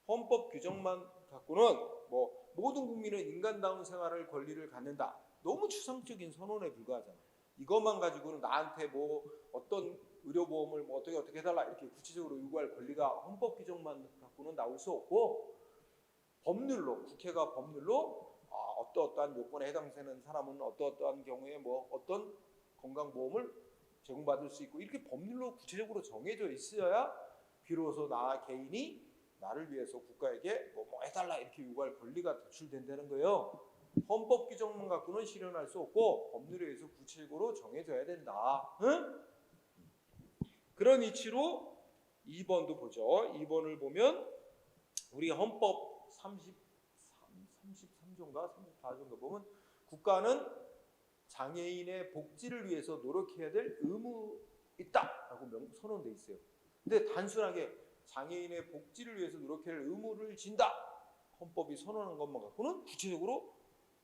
헌법 규정만 갖고는 뭐 모든 국민은 인간다운 생활을 권리를 갖는다. 너무 추상적인 선언에 불과하잖아. 이것만 가지고는 나한테 뭐 어떤 의료보험을 뭐 어떻게 해달라 이렇게 구체적으로 요구할 권리가 헌법 규정만 갖고는 나올 수 없고, 법률로 국회가 법률로 어떠한 요건에 해당되는 사람은 어떠한 경우에 뭐 어떤 건강보험을 제공받을 수 있고 이렇게 법률로 구체적으로 정해져 있어야 비로소 나 개인이 나를 위해서 국가에게 뭐 해달라 이렇게 요구할 권리가 도출된다는 거예요. 헌법 규정만 갖고는 실현할 수 없고 법률에 의해서 구체적으로 정해져야 된다. 응? 그런 이치로 2번도 보죠. 2번을 보면 우리 헌법 33조인가 34조인가 보면 국가는 장애인의 복지를 위해서 노력해야 될 의무 있다라고 선언돼 있어요. 근데 단순하게 장애인의 복지를 위해서 노력해야 할 의무를 진다. 헌법이 선언한 것만 갖고는 구체적으로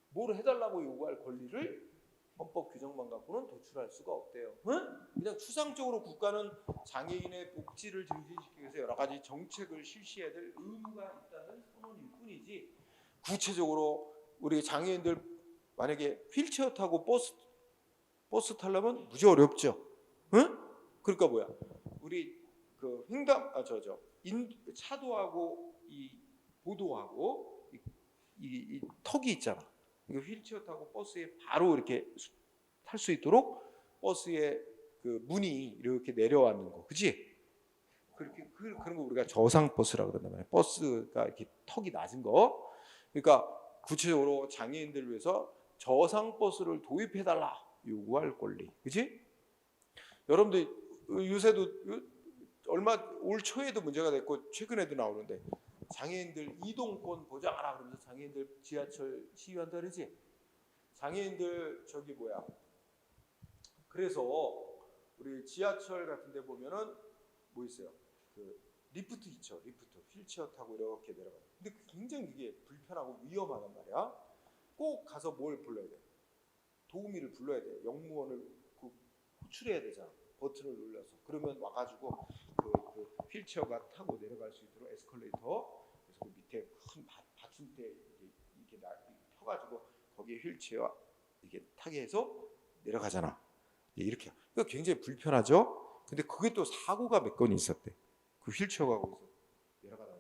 뭘 해달라고 요구할 권리를 헌법 규정만 갖고는 도출할 수가 없대요. 응? 그냥 추상적으로 국가는 장애인의 복지를 증진시키기 위해서 여러 가지 정책을 실시해야 될 의무가 있다는 선언일 뿐이지, 구체적으로 우리 장애인들 만약에 휠체어 타고 버스 타려면 무지 어렵죠. 응? 그러니까 뭐야? 우리 그 차도하고 이 보도하고 이 턱이 있잖아. 이거 휠체어 타고 버스에 바로 이렇게 탈 수 있도록 버스에 그 문이 이렇게 내려왔는 거, 그렇지? 그런 거 우리가 저상 버스라 그런단 말이야. 버스가 이렇게 턱이 낮은 거. 그러니까 구체적으로 장애인들을 위해서 저상버스를 도입해달라 요구할 권리, 그치? 여러분들 요새도 얼마 올 초에도 문제가 됐고 최근에도 나오는데 장애인들 이동권 보장하라 그러면서 장애인들 지하철 시위한다 그러지? 장애인들 저기 뭐야? 그래서 우리 지하철 같은 데 보면은 뭐 있어요? 그 리프트 있죠. 리프트 휠체어 타고 이렇게 내려가요. 근데 굉장히 이게 불편하고 위험하단 말이야. 꼭 가서 뭘 불러야 돼? 도우미를 불러야 돼. 영무원을 호출해야 되잖아. 버튼을 눌러서. 그러면 와가지고 그 휠체어가 타고 내려갈 수 있도록 에스컬레이터. 그래서 그 밑에 큰 받침대 이렇게 펴가지고 거기에 휠체어 이렇게 타게 해서 내려가잖아. 이렇게. 그러니까 굉장히 불편하죠. 근데 그게 또 사고가 몇 건 있었대. 그 휠체어가 거기서 내려가다가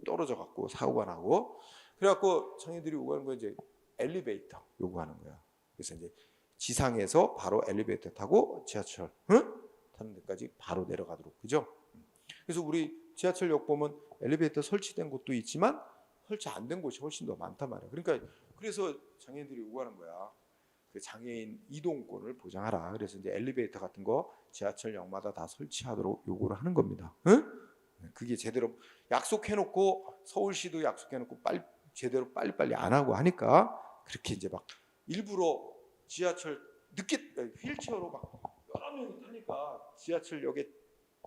떨어져 갖고 사고가 나고. 그래갖고 장애인들이 요구하는 건 이제 엘리베이터 요구하는 거야. 그래서 이제 지상에서 바로 엘리베이터 타고 지하철 타는 데까지 바로 내려가도록, 그죠? 그래서 우리 지하철역 보면 엘리베이터 설치된 곳도 있지만 설치 안 된 곳이 훨씬 더 많단 말이야. 그러니까 그래서 장애인들이 요구하는 거야. 그 장애인 이동권을 보장하라. 그래서 이제 엘리베이터 같은 거 지하철역마다 다 설치하도록 요구를 하는 겁니다. 그게 제대로 약속해놓고 서울시도 약속해놓고 제대로 빨리빨리 안 하고 하니까 그렇게 이제 막 일부러 지하철 늦게 휠체어로 막 여러 명이 타니까 지하철역에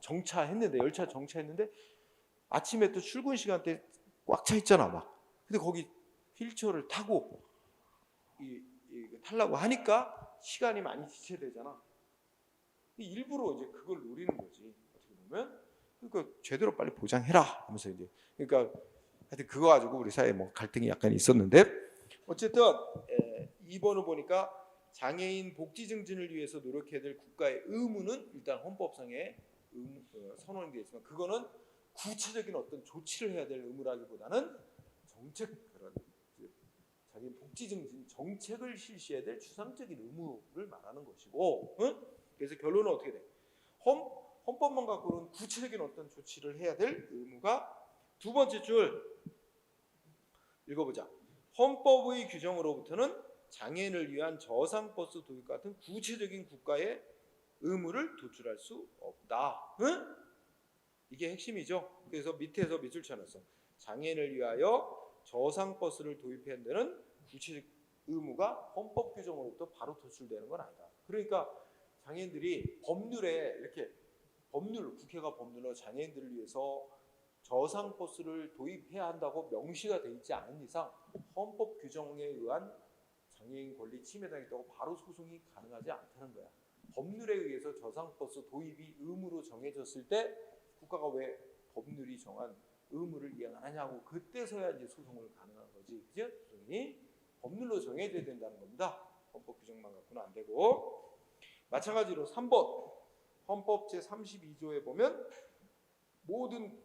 정차했는데 열차 정차했는데 아침에 또 출근 시간대 꽉 차 있잖아 막. 근데 거기 휠체어를 타고 타려고 하니까 시간이 많이 지체되잖아. 일부러 이제 그걸 노리는 거지 어떻게 보면. 그러니까 제대로 빨리 보장해라 하면서 이제 그러니까 하여튼 그거 가지고 우리 사이에 뭐 갈등이 약간 있었는데 어쨌든 2번을 보니까 장애인 복지 증진을 위해서 노력해야 될 국가의 의무는 일단 헌법상의 선언이 되어 있지만 그거는 구체적인 어떤 조치를 해야 될 의무라기보다는 정책 그런 장애인 복지 증진 정책을 실시해야 될 추상적인 의무를 말하는 것이고, 그래서 결론은 어떻게 돼? 헌법만 갖고는 구체적인 어떤 조치를 해야 될 의무가 두 번째 줄 읽어보자. 헌법의 규정으로부터는 장애인을 위한 저상버스 도입 같은 구체적인 국가의 의무를 도출할 수 없다. 이게 핵심이죠. 그래서 밑에서 밑줄 쳐놨어. 장애인을 위하여 저상버스를 도입해야 되는 구체적 의무가 헌법 규정으로부터 바로 도출되는 건 아니다. 그러니까 장애인들이 법률에 이렇게 국회가 법률로 장애인들을 위해서 저상버스를 도입해야 한다고 명시가 되어 있지 않은 이상 헌법 규정에 의한 장애인 권리 침해당했다고 바로 소송이 가능하지 않다는 거야. 법률에 의해서 저상버스 도입이 의무로 정해졌을 때 국가가 왜 법률이 정한 의무를 이행 안 하냐고 그때서야 이제 소송을 가능한 거지. 그죠? 소송이 법률로 정해져야 된다는 겁니다. 헌법 규정만 갖고는 안 되고. 마찬가지로 3번 헌법 제32조에 보면 모든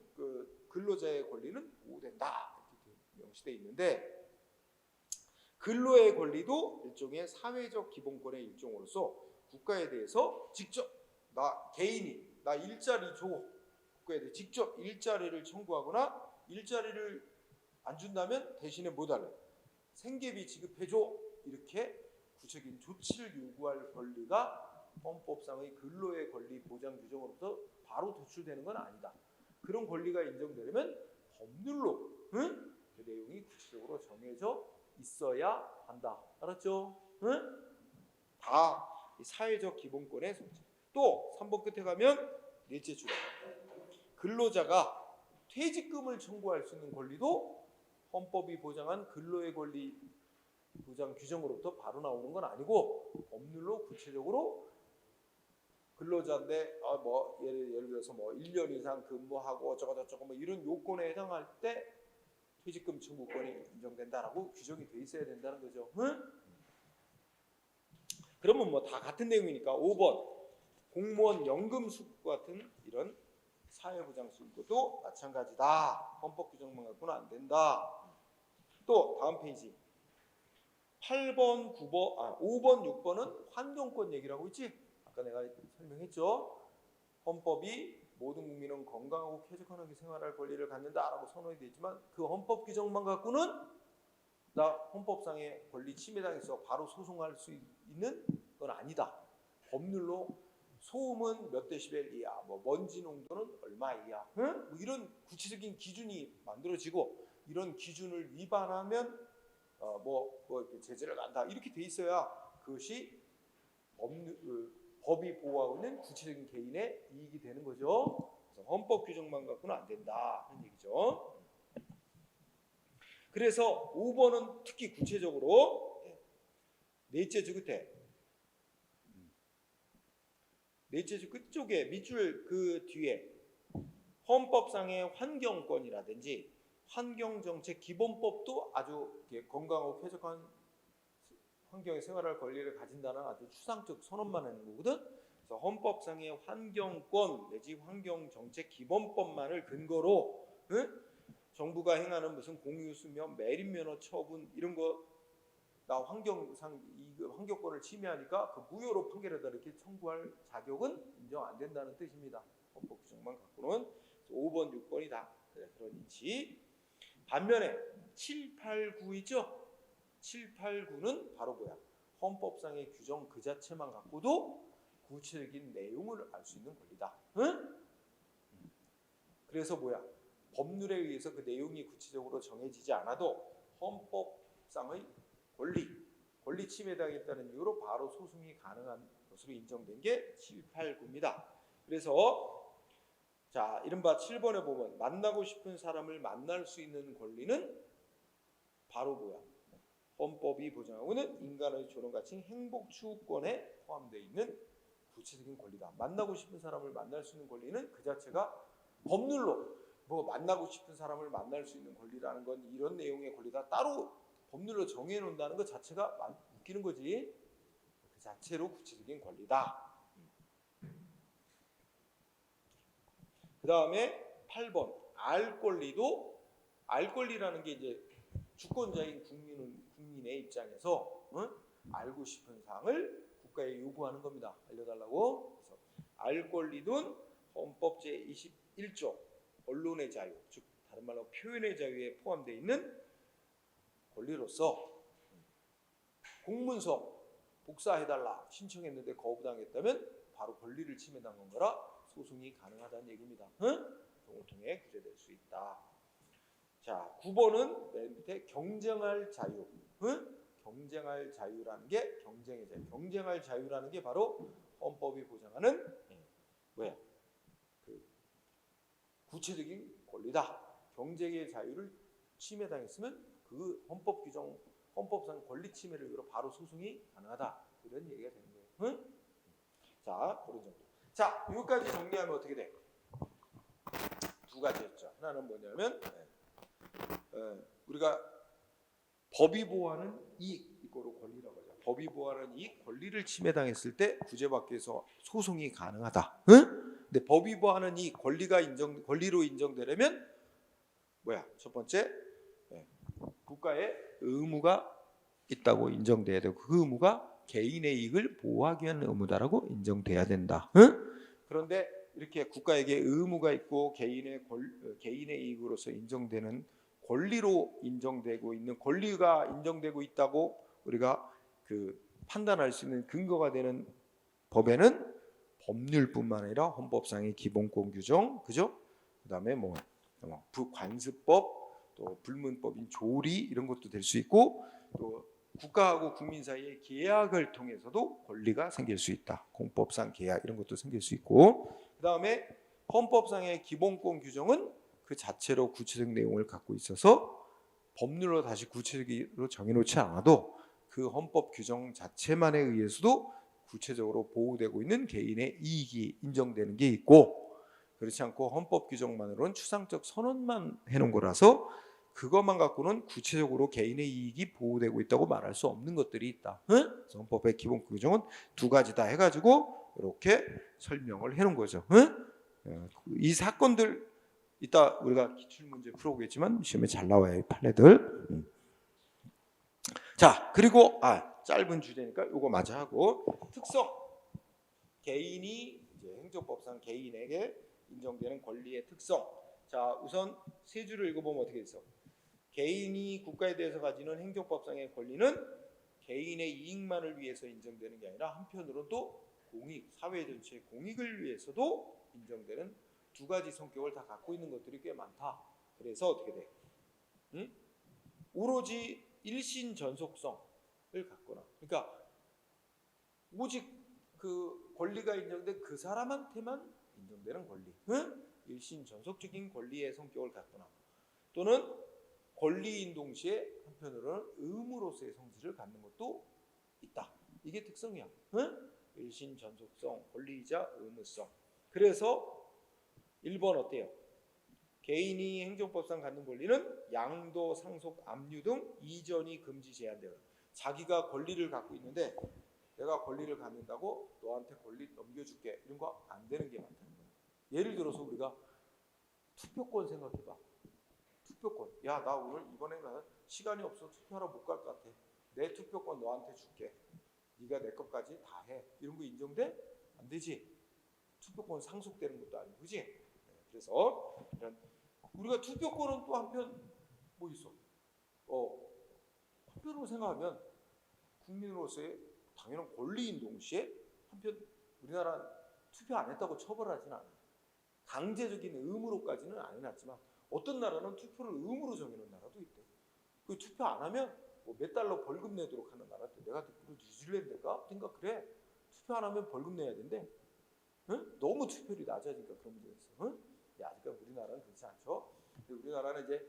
근로자의 권리는 보호된다 이렇게 명시되어 있는데 근로의 권리도 일종의 사회적 기본권의 일종으로서 국가에 대해서 직접 나 개인이 나 일자리 줘 국가에 대해 직접 일자리를 청구하거나 일자리를 안 준다면 대신에 뭐 달래? 생계비 지급해줘 이렇게 구체적인 조치를 요구할 권리가 헌법상의 근로의 권리 보장 규정으로부터 바로 도출되는 건 아니다. 그런 권리가 인정되려면 법률로 그 내용이 구체적으로 정해져 있어야 한다. 알았죠? 다 사회적 기본권의 성질. 또 3번 끝에 가면 넷째 줄 근로자가 퇴직금을 청구할 수 있는 권리도 헌법이 보장한 근로의 권리 보장 규정으로부터 바로 나오는 건 아니고 법률로 구체적으로 근로자인데 뭐 예를 들어서 뭐 1년 이상 근무하고 어쩌고저쩌고 뭐 이런 요건에 해당할 때 퇴직금 청구권이 인정된다라고 규정이 돼 있어야 된다는 거죠. 그러면 뭐 다 같은 내용이니까 5번 공무원 연금 수급 같은 이런 사회보장 수급도 마찬가지다. 헌법 규정만 갖고는 안 된다. 또 다음 페이지 8번, 9번, 5번, 6번은 환경권 얘기라고 있지? 아까 내가 설명했죠. 헌법이 모든 국민은 건강하고 쾌적하게 생활할 권리를 갖는다라고 선언이 되어 있지만 그 헌법 규정만 갖고는 나 헌법상의 권리 침해당해서 바로 소송할 수 있는 건 아니다. 법률로 소음은 몇 데시벨 이하, 뭐 먼지 농도는 얼마 이하, 응? 뭐 이런 구체적인 기준이 만들어지고 이런 기준을 위반하면 이렇게 제재를 한다 이렇게 돼 있어야 그것이 법이 보호하고 있는 구체적인 개인의 이익이 되는 거죠. 그래서 헌법 규정만 갖고는 안 된다 하는 얘기죠. 그래서 5번은 특히 구체적으로 넷째 줄 끝쪽에 밑줄 그 뒤에 헌법상의 환경권이라든지 환경정책 기본법도 아주 건강하고 쾌적한 환경에 생활할 권리를 가진다는 아주 추상적 선언만 하는 거거든. 그래서 헌법상의 환경권 내지 환경정책 기본법만을 근거로 정부가 행하는 무슨 공유수면, 매립면허 처분 이런 거 나 환경상 환경권을 침해하니까 그 무효로 판결하다 이렇게 청구할 자격은 인정 안 된다는 뜻입니다. 헌법 규정만 갖고는 5번, 6번이 다 그런 이치. 반면에 7, 8, 9이죠. 7, 8, 9는 바로 뭐야? 헌법상의 규정 그 자체만 갖고도 구체적인 내용을 알 수 있는 권리다. 응? 그래서 뭐야? 법률에 의해서 그 내용이 구체적으로 정해지지 않아도 헌법상의 권리 침해당했다는 이유로 바로 소송이 가능한 것으로 인정된 게 7, 8, 9입니다. 그래서 자, 이른바 7번에 보면 만나고 싶은 사람을 만날 수 있는 권리는 바로 뭐야? 헌법이 보장하고 있는 인간의 존엄 가치 행복 추구권에 포함되어 있는 구체적인 권리다. 만나고 싶은 사람을 만날 수 있는 권리는 그 자체가 법률로 뭐 만나고 싶은 사람을 만날 수 있는 권리라는 건 이런 내용의 권리다 따로 법률로 정해놓는다는 것 자체가 웃기는 거지. 그 자체로 구체적인 권리다. 그 다음에 8번 알 권리라는 게 이제 주권자인 국민의 입장에서 알고 싶은 사항을 국가에 요구하는 겁니다. 알려달라고. 그래서 알 권리는 헌법 제21조 언론의 자유, 즉 다른 말로 표현의 자유에 포함되어 있는 권리로서 공문서 복사해달라 신청했는데 거부당했다면 바로 권리를 침해당한 거라 소송이 가능하다는 얘기입니다. 소송을 통해 구제될 수 있다. 자, 9번은 맨 밑에 경쟁할 자유. 경쟁할 자유라는 게 경쟁의 자유. 경쟁할 자유라는 게 바로 헌법이 보장하는 뭐야? 그 구체적인 권리다. 경쟁의 자유를 침해당했으면 그 헌법상 권리 침해를 이유로 바로 소송이 가능하다. 이런 얘기가 되는 거예요. 자, 그런 정도. 자, 여기까지 정리하면 어떻게 돼? 두 가지였죠. 하나는 뭐냐면 우리가 법이 보호하는 이익 이거로 권리라고 하죠. 법이 보호하는 이익, 권리를 침해당했을 때 구제받기 위해서 소송이 가능하다. 근데 법이 보호하는 이익, 권리로 인정되려면 뭐야? 첫 번째 국가의 의무가 있다고 인정돼야 되고 그 의무가 개인의 이익을 보호하기 위한 의무다라고 인정돼야 된다. 그런데 이렇게 국가에게 의무가 있고 개인의 이익으로서 인정되는 권리로 인정되고 있는 권리가 인정되고 있다고 우리가 그 판단할 수 있는 근거가 되는 법에는 법률뿐만 아니라 헌법상의 기본권 규정, 그죠? 그다음에 관습법, 또 불문법인 조리 이런 것도 될 수 있고 또 국가하고 국민 사이의 계약을 통해서도 권리가 생길 수 있다. 공법상 계약 이런 것도 생길 수 있고 그다음에 헌법상의 기본권 규정은 그 자체로 구체적 내용을 갖고 있어서 법률로 다시 구체적으로 정해놓지 않아도 그 헌법 규정 자체만에 의해서도 구체적으로 보호되고 있는 개인의 이익이 인정되는 게 있고 그렇지 않고 헌법 규정만으로는 추상적 선언만 해놓은 거라서 그것만 갖고는 구체적으로 개인의 이익이 보호되고 있다고 말할 수 없는 것들이 있다. 그래서 헌법의 기본 규정은 두 가지다 해가지고 이렇게 설명을 해놓은 거죠. 이 사건들 이따 우리가 기출문제 풀어보겠지만 시험에 잘 나와요. 이 판례들. 자, 그리고 짧은 주제니까 이거 마저 하고 특성. 개인이 이제 행정법상 개인에게 인정되는 권리의 특성. 자, 우선 세 줄을 읽어보면 어떻게 있어? 개인이 국가에 대해서 가지는 행정법상의 권리는 개인의 이익만을 위해서 인정되는 게 아니라 한편으로는 또 공익, 사회 전체의 공익을 위해서도 인정되는 두 가지 성격을 다 갖고 있는 것들이 꽤 많다. 그래서 어떻게 돼? 응? 오로지 일신 전속성을 갖거나, 그러니까 오직 그 권리가 인정된 그 사람한테만 인정되는 권리, 응? 일신 전속적인 권리의 성격을 갖거나, 또는 권리인 동시에 한편으로는 의무로서의 성질을 갖는 것도 있다. 이게 특성이야. 응? 일신 전속성, 권리이자 의무성. 그래서 1번 어때요? 개인이 행정법상 갖는 권리는 양도, 상속, 압류 등 이전이 금지 제한되는, 자기가 권리를 갖고 있는데 내가 권리를 갖는다고 너한테 권리 넘겨줄게 이런 거 안 되는 게 많다는 거야. 예를 들어서 우리가 투표권 생각해봐. 투표권. 야, 나 오늘 이번에 나 시간이 없어 투표하러 못 갈 것 같아. 내 투표권 너한테 줄게. 네가 내 것까지 다 해. 이런 거 인정돼? 안 되지. 투표권 상속되는 것도 아니고, 그지? 네, 그래서 이런 우리가 투표권은 또 한편 뭐 있어? 한편으로 생각하면 국민으로서의 당연한 권리인 동시에 한편 우리나라 투표 안 했다고 처벌하지는 않아. 강제적인 의무로까지는 안 해놨지만 어떤 나라는 투표를 의무로 정해놓은 나라도 있대. 그 투표 안 하면 뭐 몇 달러 벌금 내도록 하는 나라도, 내가 듣기로 뉴질랜드가 어딘가 그래. 투표 안 하면 벌금 내야 된대. 응? 너무 투표율이 낮아지니까 그런 문제가 있어. 응? 아직까지 우리나라는 그렇지 않죠. 근데 우리나라는 이제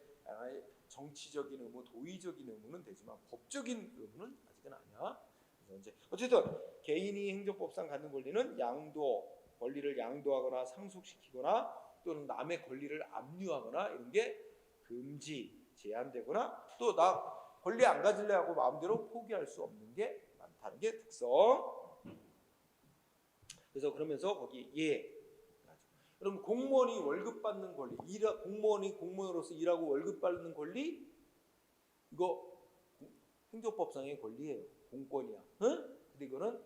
정치적인 의무, 도의적인 의무는 되지만 법적인 의무는 아직은 아니야. 그래서 이제 어쨌든 개인이 행정법상 갖는 권리는 양도, 권리를 양도하거나 상속시키거나 또는 남의 권리를 압류하거나 이런 게 금지, 제한되거나, 또 나 권리 안 가질래 하고 마음대로 포기할 수 없는 게 많다는 게 특성. 그래서 그러면서 거기 여러분 공무원이 월급 받는 권리, 공무원이 공무원으로서 일하고 월급 받는 권리, 이거 행정법상의 권리예요. 공권이야. 응? 근데 이거는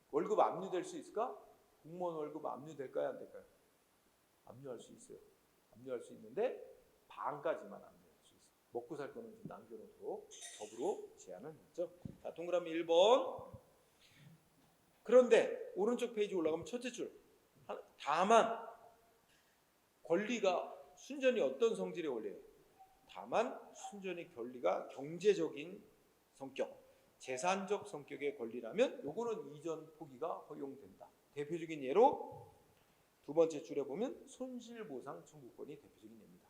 월급 압류될 수 있을까? 공무원 월급 압류될까요? 안 될까요? 압류할 수 있어요. 압류할 수 있는데 반까지만 압류할 수 있어요. 먹고 살 거는 남겨놓도록 법으로 제한을 했죠. 자, 동그라미 1번. 그런데 오른쪽 페이지 올라가면 첫째 줄. 다만 권리가 순전히 어떤 성질의 권리예요? 다만 순전히 권리가 경제적인 성격, 재산적 성격의 권리라면 요거는 이전 포기가 허용된다. 대표적인 예로 두 번째 줄에 보면 손실보상 청구권이 대표적인 예입니다.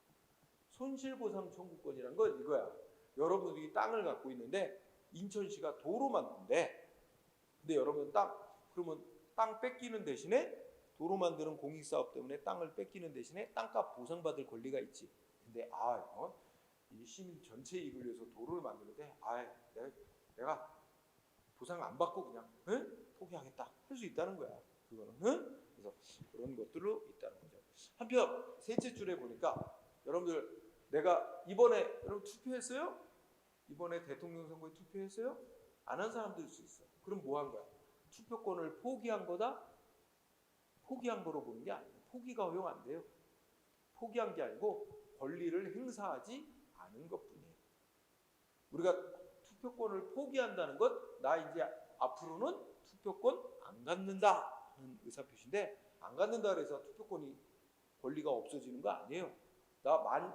손실보상 청구권이란 건 이거야. 여러분들이 땅을 갖고 있는데 인천시가 도로 만든대. 근데 여러분 그러면 땅 뺏기는 대신에, 도로 만드는 공익사업 때문에 땅을 뺏기는 대신에 땅값 보상받을 권리가 있지. 근데 이 시민 전체 이익을 위해서 도로를 만드는데 내가 보상 안 받고 그냥 포기하겠다 할 수 있다는 거야. 그거는 그래서 그런 것들로 있다는 거죠. 한편 셋째 줄에 보니까 여러분들, 내가 이번에 여러분 투표했어요? 이번에 대통령 선거에 투표했어요? 안 한 사람도 있을 수 있어. 그럼 뭐 한 거야? 투표권을 포기한 거다? 포기한 거로 보는 게 아니에요. 포기가 허용 안 돼요. 포기한 게 아니고 권리를 행사하지 않은 것뿐이에요. 우리가 투표권을 포기한다는 것, 나 이제 앞으로는 투표권 안 갖는다 하는 의사표시인데, 안 갖는다 그래서 투표권이 권리가 없어지는 거 아니에요.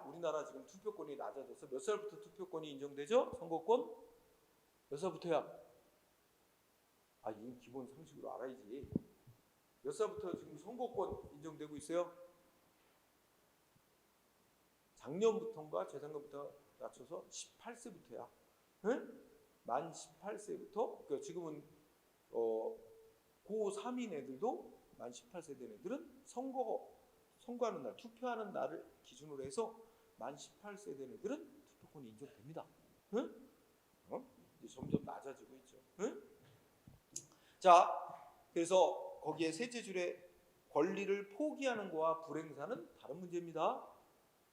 우리나라 지금 투표권이 낮아져서 몇 살부터 투표권이 인정되죠? 선거권? 몇 살부터야? 이건 기본 상식으로 알아야지. 몇 살부터 지금 선거권 인정되고 있어요? 작년부터인가 재작년부터 낮춰서 18세부터야. 응? 만 18세부터, 그러니까 지금은 고3인 애들도 만 18세 된 애들은 선거하는 날, 투표하는 날을 기준으로 해서 만 18세 된 애들은 투표권이 인정됩니다. 응? 이제 점점 낮아지고 있죠. 응? 자, 그래서 거기에 셋째 줄에 권리를 포기하는 거와 불행사는 다른 문제입니다.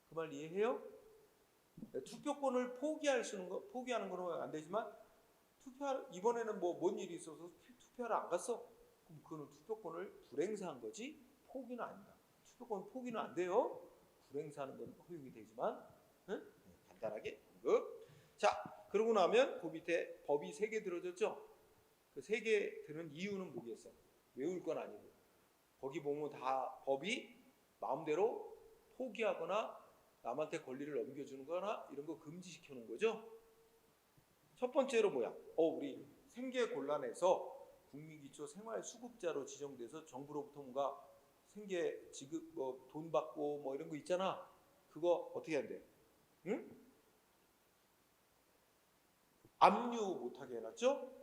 그 말 이해해요? 투표권을 포기하는 거는 안 되지만, 이번에는 뭔 일이 있어서 투표하러 안 갔어? 그럼 그거는 투표권을 불행사한 거지 포기는 아니다. 투표권 포기는 안 돼요. 불행사하는 건 허용이 되지만, 응? 간단하게 언급. 자, 그러고 나면 그 밑에 법이 3개 들어졌죠. 그 3개 드는 이유는 뭐겠어? 외울 건 아니고. 거기 보면 다 법이 마음대로 포기하거나 남한테 권리를 넘겨주는 거나 이런 거 금지시켜 놓은 거죠. 첫 번째로 뭐야? 우리 생계 곤란해서 국민기초 생활수급자로 지정돼서 정부로부터 뭔가 생계 지급 뭐 돈 받고 뭐 이런 거 있잖아. 그거 어떻게 해야 돼? 응? 압류 못하게 해놨죠?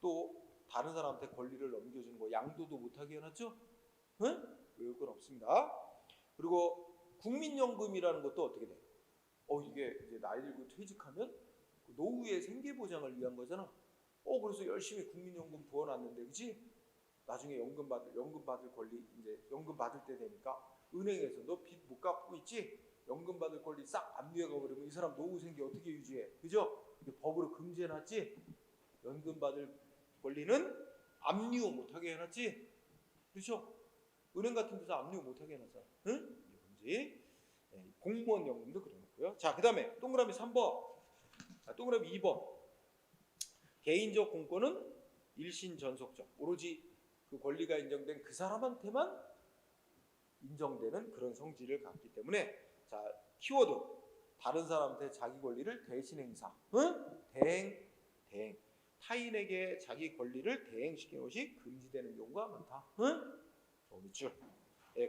또 다른 사람한테 권리를 넘겨주는 거 양도도 못하게 해놨죠? 응? 외울 건 없습니다. 그리고 국민연금이라는 것도 어떻게 돼? 이게 이제 나이 들고 퇴직하면 노후의 생계 보장을 위한 거잖아. 그래서 열심히 국민연금 부어놨는데, 그지? 나중에 연금 받을 권리, 이제 연금 받을 때 되니까 은행에서 너 빚 못 갚고 있지? 연금 받을 권리 싹 압류해가 버리면 이 사람 노후 생계 어떻게 유지해? 그죠? 이게 법으로 금지해놨지? 연금 받을 권리는 압류 못하게 해놨지? 그렇죠? 은행 같은 데서 압류 못하게 해놨잖아. 응? 이게 금지. 공무원 연금도 그래놓고요. 자, 그 다음에 동그라미 3번, 동그라미 2번. 개인적 공권은 일신전속적, 오로지 그 권리가 인정된 그 사람한테만 인정되는 그런 성질을 갖기 때문에, 자, 키워드 다른 사람한테 자기 권리를 대신 행사, 대행. 타인에게 자기 권리를 대행시키는 것이 금지되는 경우가 많다. 밑줄.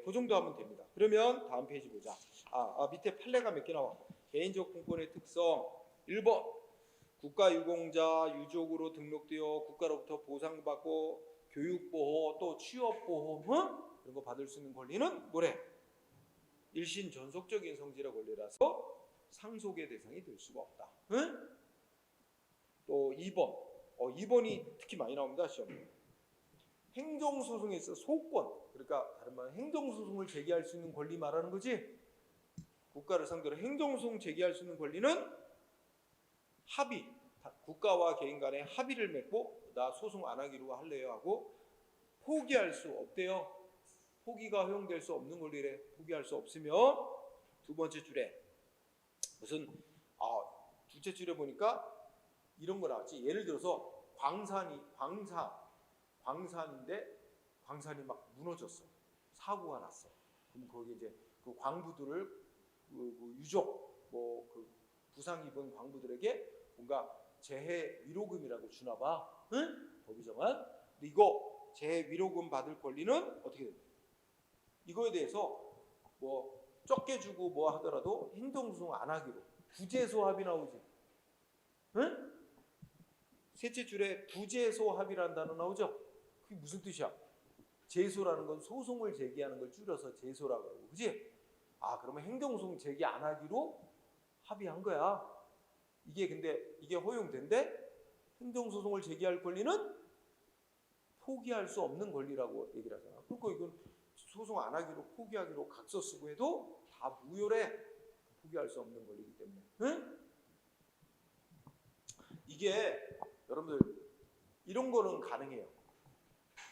그 정도 하면 됩니다. 그러면 다음 페이지 보자. 밑에 판례가 몇 개 나와. 개인적 공권의 특성 1번, 국가유공자 유족으로 등록되어 국가로부터 보상받고 교육보호 또 취업보호 이런 거 받을 수 있는 권리는 뭐래? 일신전속적인 성질의 권리라서 상속의 대상이 될 수가 없다. 또 2번, 2번이 특히 많이 나옵니다. 시험에. 행정소송에 있어 소권, 그러니까 다른 말로 행정소송을 제기할 수 있는 권리 말하는 거지. 국가를 상대로 행정소송 제기할 수 있는 권리는 합의, 국가와 개인 간에 합의를 맺고 나 소송 안 하기로 할래요 하고 포기할 수 없대요. 포기가 허용될 수 없는 권리래. 포기할 수 없으면 두 번째 줄에 무슨 둘째 줄에 보니까 이런 거 나왔지. 예를 들어서 광산인데 광산이 막 무너졌어. 사고가 났어. 그럼 거기 이제 그 광부들을 그 유족 그 부상 입은 광부들에게 뭔가 재해 위로금이라고 주나 봐. 법이 정한. 근데 이거 재해 위로금 받을 권리는 어떻게 돼? 이거에 대해서 뭐 적게 주고 뭐 하더라도 행정소송 안 하기로. 부재소 합의 나오지. 셋째 줄에 부재소 합의라는 단어 나오죠? 그게 무슨 뜻이야? 재소라는 건 소송을 제기하는 걸 줄여서 재소라고 하고, 그지? 그러면 행정소송 제기 안 하기로 합의한 거야. 근데 이게 허용된대? 행정소송을 제기할 권리는 포기할 수 없는 권리라고 얘기를 하잖아. 그러니까 이건 소송 안 하기로 포기하기로 각서 쓰고 해도 다 무효래. 포기할 수 없는 권리이기 때문에. 이게 여러분들 이런 거는 가능해요.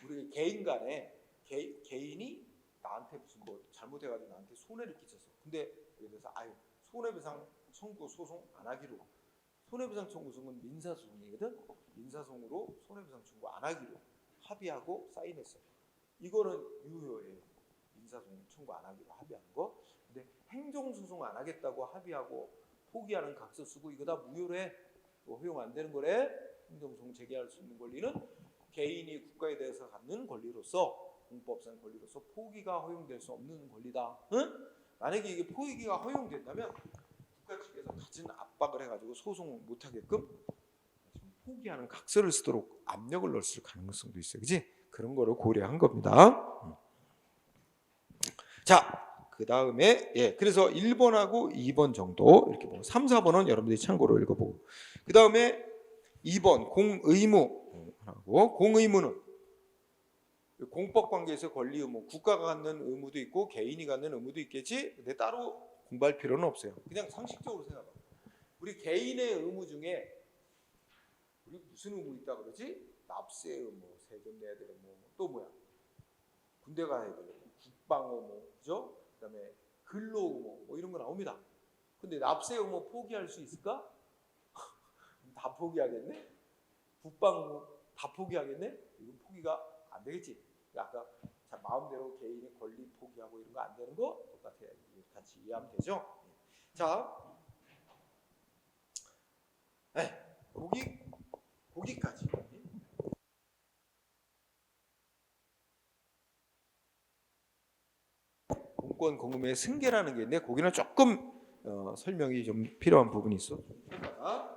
우리 개인 간에 개인이 나한테 무슨 뭐 잘못해가지고 나한테 손해를 끼쳤어. 근데 예를 들어서 손해배상 청구 소송 안 하기로. 손해배상 청구소송은 민사소송이거든. 민사소송으로 손해배상 청구 안 하기로 합의하고 사인했어. 이거는 유효해. 민사소송 청구 안 하기로 합의하는 거. 근데 행정소송 안 하겠다고 합의하고 포기하는 각서 쓰고 이거 다 무효래. 허용 안 되는 거래. 행정소송 제기할 수 있는 권리는 개인이 국가에 대해서 갖는 권리로서, 공법상 권리로서 포기가 허용될 수 없는 권리다. 만약에 이게 포기가 허용된다면 국가 측에서 갖은 압박을 해가지고 소송 못하게끔 포기하는 각서를 쓰도록 압력을 넣었을 가능성도 있어요. 그지? 그런 거를 고려한 겁니다. 자, 그 다음에 그래서 1번하고 2번 정도 이렇게 보고 3, 4번은 여러분들이 참고로 읽어보고, 그 다음에 2번 공의무하고, 공의무는 공법 관계에서 권리 의무, 국가가 갖는 의무도 있고 개인이 갖는 의무도 있겠지. 근데 따로 공부할 필요는 없어요. 그냥 상식적으로 생각해. 우리 개인의 의무 중에 우리 무슨 의무 있다 그러지? 납세 의무, 세금 내야 되는 의무, 또 뭐야? 군대 가야 되는 국방 의무, 그죠? 그다음에 근로 의무, 뭐 이런 거 나옵니다. 근데 납세 의무 포기할 수 있을까? 다 포기하겠네? 국방 다 포기하겠네? 이건 포기가 안 되겠지. 아까 자, 마음대로 개인의 권리 포기하고 이런 거 안 되는 거 똑같아요. 같이 이해하면 되죠? 자, 거기까지. 공권 공금의 승계라는 게 있는데 거기는 조금 설명이 좀 필요한 부분이 있어. 자,